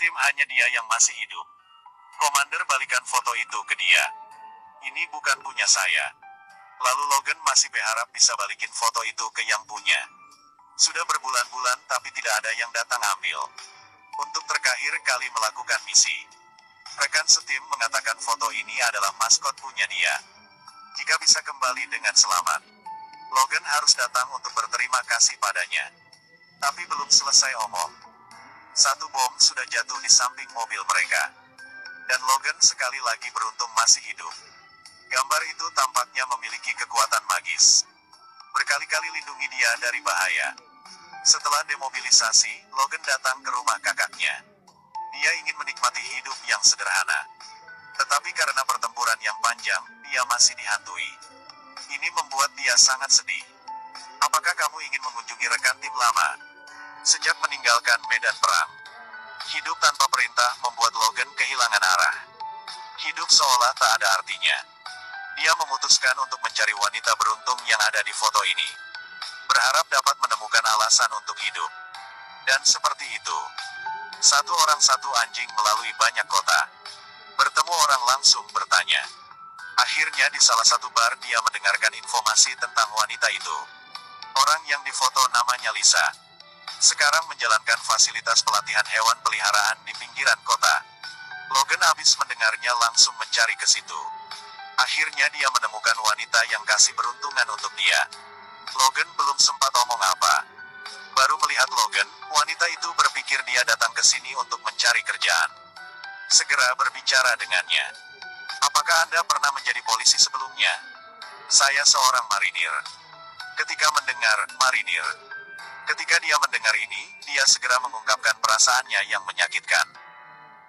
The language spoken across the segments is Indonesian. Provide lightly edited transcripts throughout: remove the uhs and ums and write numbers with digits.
Tim hanya dia yang masih hidup. Komander balikan foto itu ke dia. Ini bukan punya saya. Lalu Logan masih berharap bisa balikin foto itu ke yang punya. Sudah berbulan-bulan tapi tidak ada yang datang ambil. Untuk terakhir kali melakukan misi. Rekan setim mengatakan foto ini adalah maskot punya dia. Jika bisa kembali dengan selamat, Logan harus datang untuk berterima kasih padanya. Tapi belum selesai omong. Satu bom sudah jatuh di samping mobil mereka. Dan Logan sekali lagi beruntung masih hidup. Gambar itu tampaknya memiliki kekuatan magis. Berkali-kali lindungi dia dari bahaya. Setelah demobilisasi, Logan datang ke rumah kakaknya. Dia ingin menikmati hidup yang sederhana. Tetapi karena pertempuran yang panjang, dia masih dihantui. Ini membuat dia sangat sedih. Apakah kamu ingin mengunjungi rekan tim lama? Sejak meninggalkan medan perang, hidup tanpa perintah membuat Logan kehilangan arah. Hidup seolah tak ada artinya. Dia memutuskan untuk mencari wanita beruntung yang ada di foto ini. Berharap dapat menemukan alasan untuk hidup. Dan seperti itu, satu orang satu anjing melalui banyak kota. Bertemu orang langsung bertanya. Akhirnya di salah satu bar dia mendengarkan informasi tentang wanita itu. Orang yang difoto namanya Lisa. Sekarang menjalankan fasilitas pelatihan hewan peliharaan di pinggiran kota. Logan habis mendengarnya langsung mencari ke situ. Akhirnya dia menemukan wanita yang kasih beruntungan untuk dia. Logan belum sempat omong apa. Baru melihat Logan, wanita itu berpikir dia datang ke sini untuk mencari kerjaan. Segera berbicara dengannya. Apakah Anda pernah menjadi polisi sebelumnya? Saya seorang marinir. Ketika dia mendengar ini, dia segera mengungkapkan perasaannya yang menyakitkan.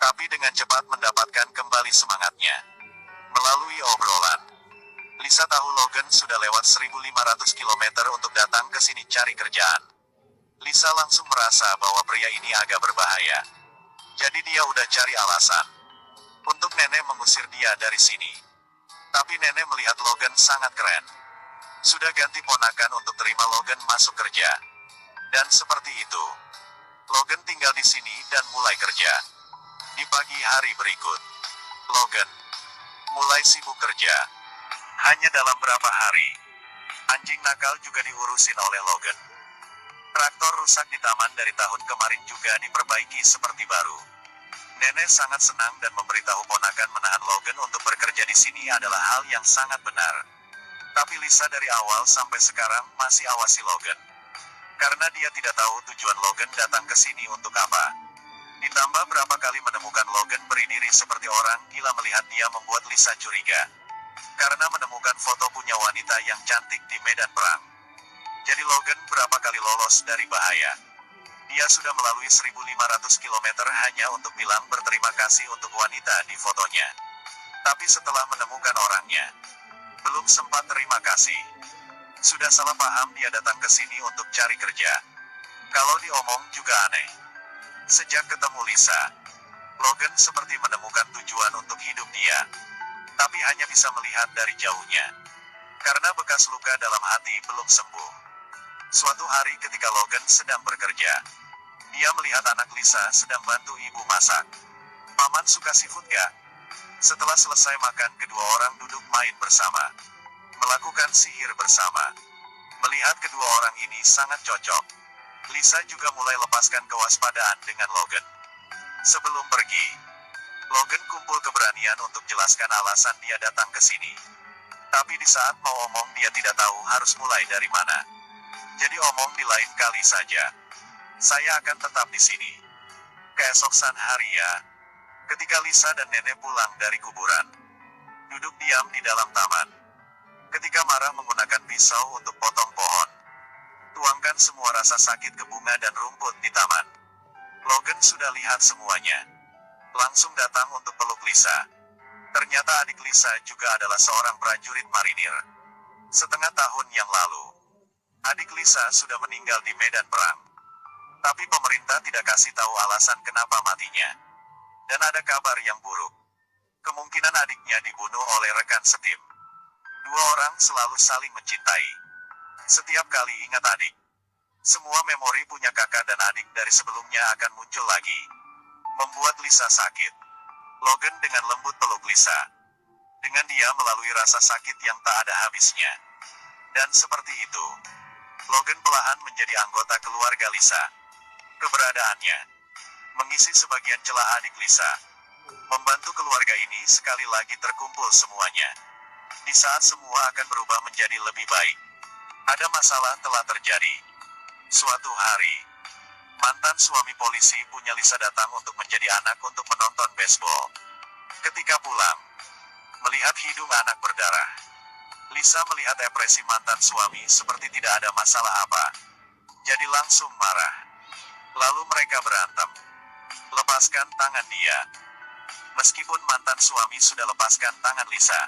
Tapi dengan cepat mendapatkan kembali semangatnya. Melalui obrolan, Lisa tahu Logan sudah lewat 1.500 km untuk datang ke sini cari kerjaan. Lisa langsung merasa bahwa pria ini agak berbahaya. Jadi dia udah cari alasan untuk nenek mengusir dia dari sini. Tapi nenek melihat Logan sangat keren. Sudah ganti ponakan untuk terima Logan masuk kerja. Dan seperti itu, Logan tinggal di sini dan mulai kerja. Di pagi hari berikut, Logan mulai sibuk kerja. Hanya dalam berapa hari, anjing nakal juga diurusin oleh Logan. Traktor rusak di taman dari tahun kemarin juga diperbaiki seperti baru. Nenek sangat senang dan memberitahu ponakan menahan Logan untuk bekerja di sini adalah hal yang sangat benar. Tapi Lisa dari awal sampai sekarang masih awasi Logan. Karena dia tidak tahu tujuan Logan datang ke sini untuk apa. Ditambah berapa kali menemukan Logan berdiri seperti orang gila melihat dia membuat Lisa curiga. Karena menemukan foto punya wanita yang cantik di medan perang. Jadi Logan berapa kali lolos dari bahaya. Dia sudah melalui 1.500 km hanya untuk bilang berterima kasih untuk wanita di fotonya. Tapi setelah menemukan orangnya, belum sempat terima kasih. Sudah salah paham dia datang ke sini untuk cari kerja. Kalau diomong juga aneh. Sejak ketemu Lisa, Logan seperti menemukan tujuan untuk hidup dia. Tapi hanya bisa melihat dari jauhnya. Karena bekas luka dalam hati belum sembuh. Suatu hari ketika Logan sedang bekerja, dia melihat anak Lisa sedang bantu ibu masak. Paman suka seafood gak? Setelah selesai makan, kedua orang duduk main bersama. Melakukan sihir bersama. Melihat kedua orang ini sangat cocok. Lisa juga mulai lepaskan kewaspadaan dengan Logan. Sebelum pergi, Logan kumpul keberanian untuk jelaskan alasan dia datang ke sini. Tapi di saat mau omong dia tidak tahu harus mulai dari mana. Jadi omong di lain kali saja. Saya akan tetap di sini. Keesokan hari ya. Ketika Lisa dan nenek pulang dari kuburan, duduk diam di dalam taman. Ketika marah menggunakan pisau untuk potong pohon. Tuangkan semua rasa sakit ke bunga dan rumput di taman. Logan sudah lihat semuanya. Langsung datang untuk peluk Lisa. Ternyata adik Lisa juga adalah seorang prajurit marinir. Setengah tahun yang lalu, adik Lisa sudah meninggal di medan perang. Tapi pemerintah tidak kasih tahu alasan kenapa matinya. Dan ada kabar yang buruk. Kemungkinan adiknya dibunuh oleh rekan setim. Dua orang selalu saling mencintai. Setiap kali ingat adik, semua memori punya kakak dan adik dari sebelumnya akan muncul lagi. Membuat Lisa sakit. Logan dengan lembut peluk Lisa. Dengan dia melalui rasa sakit yang tak ada habisnya. Dan seperti itu, Logan perlahan menjadi anggota keluarga Lisa. Keberadaannya mengisi sebagian celah adik Lisa. Membantu keluarga ini sekali lagi terkumpul semuanya. Di saat semua akan berubah menjadi lebih baik, ada masalah telah terjadi. Suatu hari, mantan suami polisi punya Lisa datang untuk menjadi anak untuk menonton baseball. Ketika pulang, melihat hidung anak berdarah, Lisa melihat ekspresi mantan suami seperti tidak ada masalah apa. Jadi langsung marah. Lalu mereka berantem. Lepaskan tangan dia. Meskipun mantan suami sudah lepaskan tangan Lisa,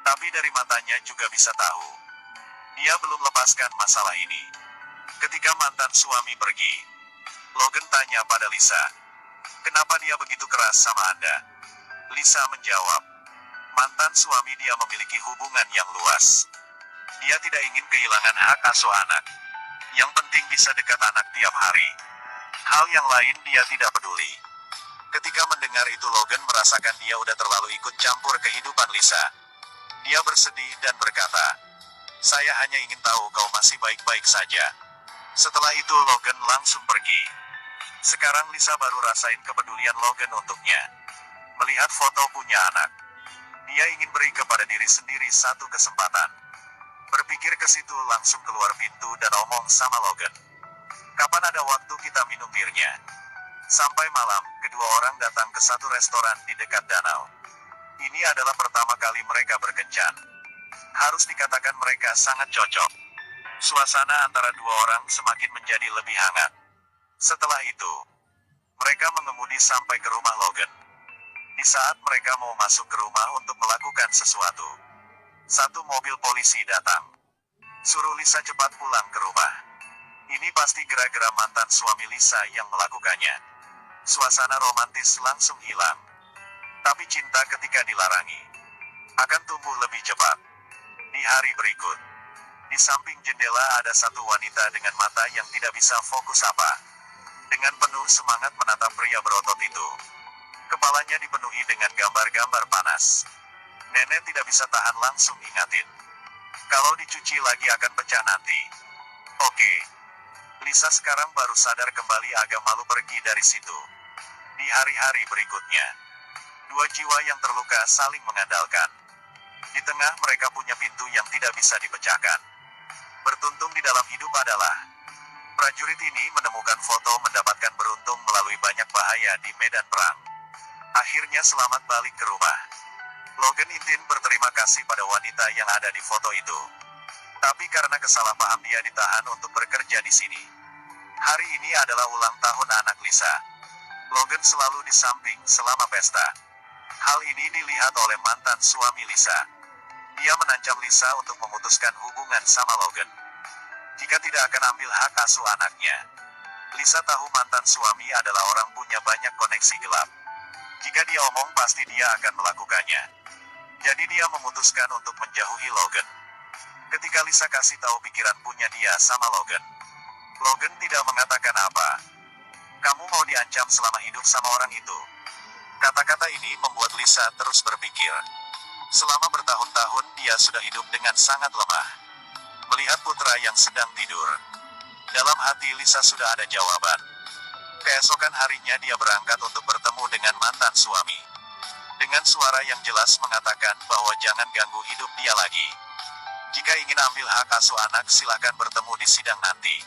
tapi dari matanya juga bisa tahu dia belum lepaskan masalah ini. Ketika mantan suami pergi, Logan tanya pada Lisa, "Kenapa dia begitu keras sama Anda?" Lisa menjawab, "Mantan suami dia memiliki hubungan yang luas. Dia tidak ingin kehilangan hak asuh anak. Yang penting bisa dekat anak tiap hari. Hal yang lain dia tidak peduli." Ketika mendengar itu Logan merasakan dia udah terlalu ikut campur kehidupan Lisa. Dia bersedih dan berkata, "Saya hanya ingin tahu kau masih baik-baik saja." Setelah itu Logan langsung pergi. Sekarang Lisa baru rasain kepedulian Logan untuknya. Melihat foto punya anak, dia ingin beri kepada diri sendiri satu kesempatan. Berpikir ke situ langsung keluar pintu dan omong sama Logan, "Kapan ada waktu kita minum birnya?" Sampai malam, kedua orang datang ke satu restoran di dekat danau. Ini adalah pertama kali mereka berkencan. Harus dikatakan mereka sangat cocok. Suasana antara dua orang semakin menjadi lebih hangat. Setelah itu, mereka mengemudi sampai ke rumah Logan. Di saat mereka mau masuk ke rumah untuk melakukan sesuatu, satu mobil polisi datang. Suruh Lisa cepat pulang ke rumah. Ini pasti gara-gara mantan suami Lisa yang melakukannya. Suasana romantis langsung hilang. Tapi cinta ketika dilarangi akan tumbuh lebih cepat. Di hari berikut, di samping jendela ada satu wanita dengan mata yang tidak bisa fokus apa. Dengan penuh semangat menatap pria berotot itu. Kepalanya dipenuhi dengan gambar-gambar panas. Nenek tidak bisa tahan langsung ingatin, "Kalau dicuci lagi akan pecah nanti." Oke. Lisa sekarang baru sadar kembali agak malu pergi dari situ. Di hari-hari berikutnya, dua jiwa yang terluka saling mengandalkan. Di tengah mereka punya pintu yang tidak bisa dipecahkan. Bertuntung di dalam hidup adalah prajurit ini menemukan foto mendapatkan beruntung melalui banyak bahaya di medan perang. Akhirnya selamat balik ke rumah. Logan Intin berterima kasih pada wanita yang ada di foto itu. Tapi karena kesalahpaham dia ditahan untuk bekerja di sini. Hari ini adalah ulang tahun anak Lisa. Logan selalu di samping selama pesta. Hal ini dilihat oleh mantan suami Lisa. Dia menancam Lisa untuk memutuskan hubungan sama Logan. Jika tidak akan ambil hak asuh anaknya. Lisa tahu mantan suami adalah orang punya banyak koneksi gelap. Jika dia omong pasti dia akan melakukannya. Jadi dia memutuskan untuk menjauhi Logan. Ketika Lisa kasih tahu pikiran punya dia sama Logan, Logan tidak mengatakan apa. "Kamu mau diancam selama hidup sama orang itu?" Kata-kata ini membuat Lisa terus berpikir. Selama bertahun-tahun dia sudah hidup dengan sangat lemah. Melihat putra yang sedang tidur, dalam hati Lisa sudah ada jawaban. Keesokan harinya dia berangkat untuk bertemu dengan mantan suami. Dengan suara yang jelas mengatakan bahwa jangan ganggu hidup dia lagi. Jika ingin ambil hak asuh anak silakan bertemu di sidang nanti.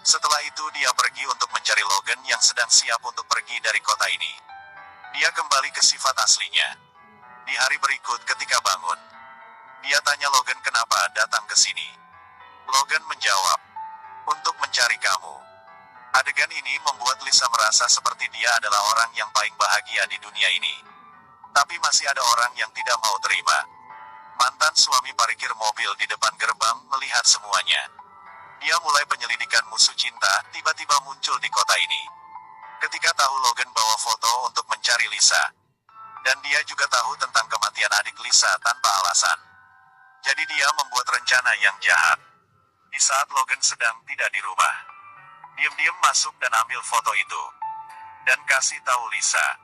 Setelah itu dia pergi untuk mencari Logan yang sedang siap untuk pergi dari kota ini. Dia kembali ke sifat aslinya. Di hari berikut ketika bangun, dia tanya Logan kenapa datang ke sini. Logan menjawab, "Untuk mencari kamu." Adegan ini membuat Lisa merasa seperti dia adalah orang yang paling bahagia di dunia ini. Tapi masih ada orang yang tidak mau terima. Mantan suami parkir mobil di depan gerbang melihat semuanya. Dia mulai penyelidikan musuh cinta, tiba-tiba muncul di kota ini. Ketika tahu Logan bawa foto untuk mencari Lisa. Dan dia juga tahu tentang kematian adik Lisa tanpa alasan. Jadi dia membuat rencana yang jahat. Di saat Logan sedang tidak di rumah, diam-diam masuk dan ambil foto itu. Dan kasih tahu Lisa.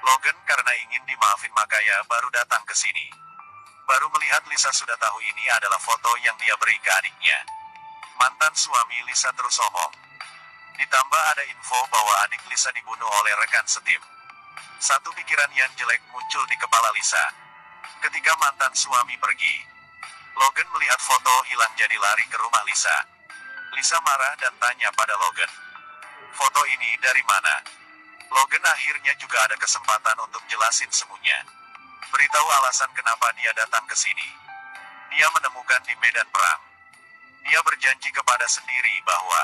Logan karena ingin dimaafin makanya baru datang ke sini. Baru melihat Lisa sudah tahu ini adalah foto yang dia beri ke adiknya. Mantan suami Lisa terus omong. Ditambah ada info bahwa adik Lisa dibunuh oleh rekan setim. Satu pikiran yang jelek muncul di kepala Lisa. Ketika mantan suami pergi, Logan melihat foto hilang jadi lari ke rumah Lisa. Lisa marah dan tanya pada Logan, "Foto ini dari mana?" Logan akhirnya juga ada kesempatan untuk jelasin semuanya. Beritahu alasan kenapa dia datang ke sini. Dia menemukan di medan perang. Dia berjanji kepada sendiri bahwa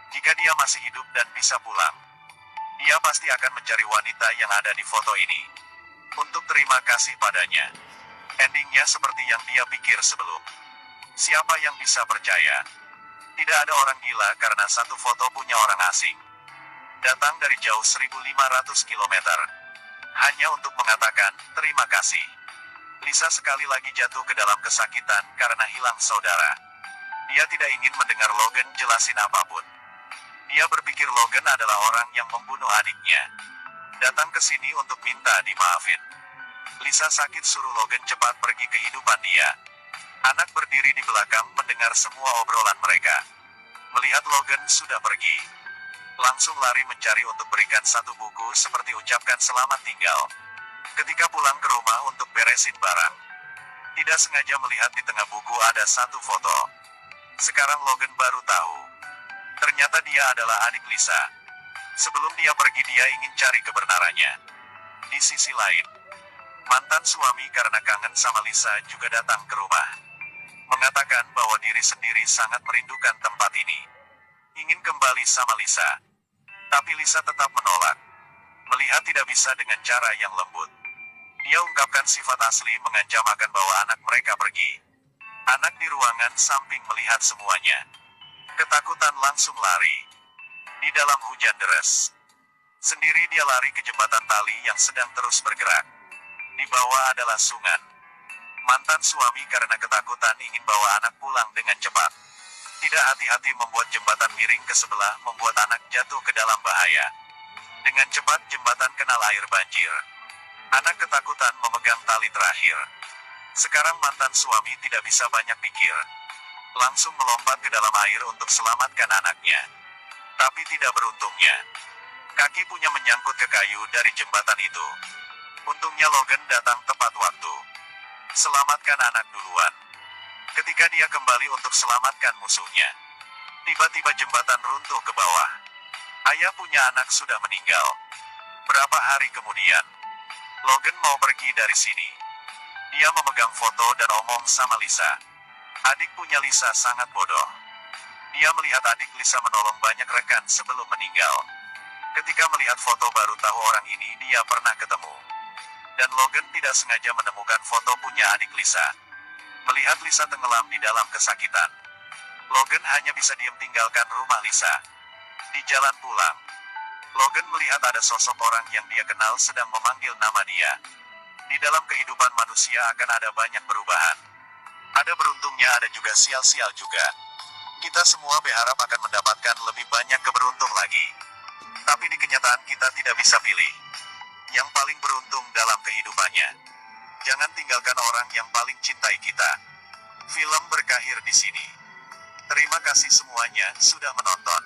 jika dia masih hidup dan bisa pulang, dia pasti akan mencari wanita yang ada di foto ini untuk terima kasih padanya. Endingnya seperti yang dia pikir sebelum. Siapa yang bisa percaya? Tidak ada orang gila karena satu foto punya orang asing. Datang dari jauh 1.500 km. Hanya untuk mengatakan, terima kasih. Lisa sekali lagi jatuh ke dalam kesakitan karena hilang saudara. Dia tidak ingin mendengar Logan jelasin apapun. Dia berpikir Logan adalah orang yang membunuh adiknya. Datang ke sini untuk minta dimaafin. Lisa sakit suruh Logan cepat pergi kehidupan dia. Anak berdiri di belakang mendengar semua obrolan mereka. Melihat Logan sudah pergi, langsung lari mencari untuk berikan satu buku seperti ucapkan selamat tinggal. Ketika pulang ke rumah untuk beresin barang, tidak sengaja melihat di tengah buku ada satu foto. Sekarang Logan baru tahu. Ternyata dia adalah adik Lisa. Sebelum dia pergi dia ingin cari kebenarannya. Di sisi lain, mantan suami karena kangen sama Lisa juga datang ke rumah. Mengatakan bahwa diri sendiri sangat merindukan tempat ini. Ingin kembali sama Lisa. Tapi Lisa tetap menolak. Melihat tidak bisa dengan cara yang lembut. Dia ungkapkan sifat asli mengancam akan bawa anak mereka pergi. Anak di ruangan samping melihat semuanya. Ketakutan langsung lari. Di dalam hujan deras. Sendiri dia lari ke jembatan tali yang sedang terus bergerak. Di bawah adalah sungai. Mantan suami karena ketakutan ingin bawa anak pulang dengan cepat. Tidak hati-hati membuat jembatan miring ke sebelah membuat anak jatuh ke dalam bahaya. Dengan cepat jembatan kenal air banjir. Anak ketakutan memegang tali terakhir. Sekarang mantan suami tidak bisa banyak pikir. Langsung melompat ke dalam air untuk selamatkan anaknya. Tapi tidak beruntungnya. Kaki punya menyangkut ke kayu dari jembatan itu. Untungnya Logan datang tepat waktu. Selamatkan anak duluan. Ketika dia kembali untuk selamatkan musuhnya, tiba-tiba jembatan runtuh ke bawah. Ayah punya anak sudah meninggal. Berapa hari kemudian, Logan mau pergi dari sini. Dia memegang foto dan omong sama Lisa. Adik punya Lisa sangat bodoh. Dia melihat adik Lisa menolong banyak rekan sebelum meninggal. Ketika melihat foto baru tahu orang ini dia pernah ketemu. Dan Logan tidak sengaja menemukan foto punya adik Lisa. Melihat Lisa tenggelam di dalam kesakitan, Logan hanya bisa diam tinggalkan rumah Lisa. Di jalan pulang, Logan melihat ada sosok orang yang dia kenal sedang memanggil nama dia. Di dalam kehidupan manusia akan ada banyak perubahan. Ada beruntungnya, ada juga sial-sial juga. Kita semua berharap akan mendapatkan lebih banyak keberuntung lagi. Tapi di kenyataan kita tidak bisa pilih yang paling beruntung dalam kehidupannya. Jangan tinggalkan orang yang paling cintai kita. Film berakhir di sini. Terima kasih semuanya sudah menonton.